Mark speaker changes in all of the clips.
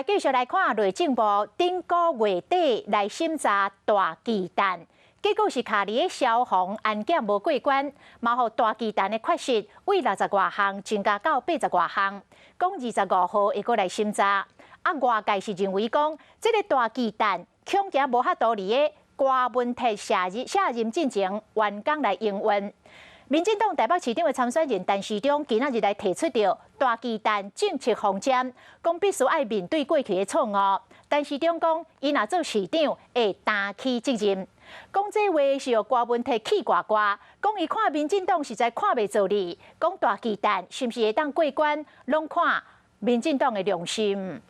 Speaker 1: 来继续来看内政部顶个月底来审查大鸡蛋，结果是卡里的消防安检无过关，嘛互大鸡蛋的缺失为60多项增加到80多项，讲25号会过来审查。外界是认为讲，这个大鸡蛋恐惊无法度伫个瓜问题下任进前完工来营运。民进党台北市长的参选人陈时中今仔日来提出着大鸡蛋政策方针，讲必须爱面对过去的错误。陈时中讲，伊若做市长会担起责任。讲这话是由瓜问题气呱呱，讲伊看民进党实在看袂做理，讲大鸡蛋是毋是会当过关，拢看民进党的良心。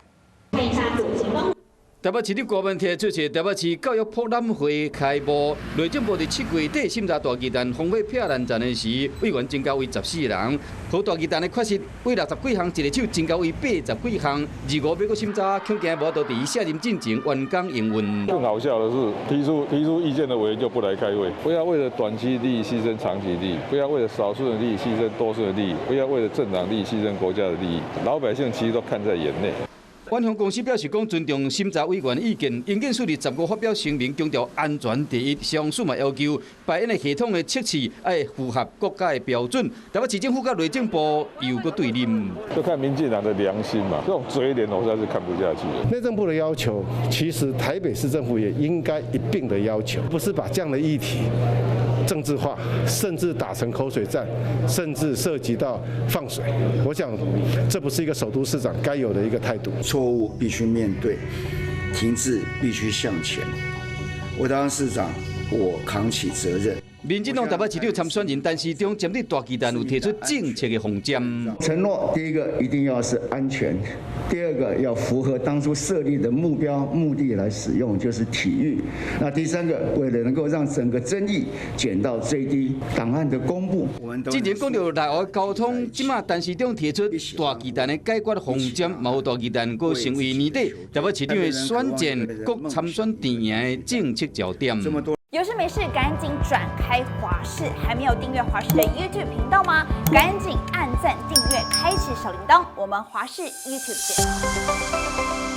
Speaker 2: 台北市立国文厅主持台北市教育博览会开幕，内政部伫7月底审查大鸡蛋风味撇烂站的时，委员增加为14人，和大鸡蛋的缺失为60几项，一个手增加为80几项。25要搁审查，恐惊无法度伫下任进前完工营运。
Speaker 3: 更好笑的是，提出意见的委员就不来开会，不要为了短期利益牺牲长期利益，不要为了少数人利益牺牲多数的利益，不要为了政党利益牺牲国家的利益，老百姓其实都看在眼内。
Speaker 2: 万宏公司表示，讲尊重审查委员意见，营建署伫15发表声明，强调安全第一，上数嘛要求排烟的系统的测试要符合国家的标准。台北市政府甲内政部又搁对立，
Speaker 3: 就看民进党的良心嘛，这种嘴脸我实在是看不下去了。
Speaker 4: 内政部的要求，其实台北市政府也应该一并的要求，不是把这样的议题政治化，甚至打成口水战，甚至涉及到放水。我想，这不是一个首都市长该有的一个态度。
Speaker 5: 错误必须面对，停滞必须向前。我当市长，我扛起责任。
Speaker 2: 民进党台北市长参选人陈时中针对大鸡蛋有提出政策的方针，
Speaker 5: 承诺第一个一定要是安全，第二个要符合当初设立的目的来使用，就是体育。那第三个，为了能够让整个争议减到最低，档案的公布。
Speaker 2: 之前讲到内外交通，即马陈时中提出大鸡蛋的解决方针，嘛有大鸡蛋佫成为年底台北市长的选战各参选阵营的政策焦点。
Speaker 6: 有事没事赶紧转开华视，还没有订阅华视的 YouTube 频道吗？赶紧按赞、订阅、开启小铃铛，我们华视 YouTube 见。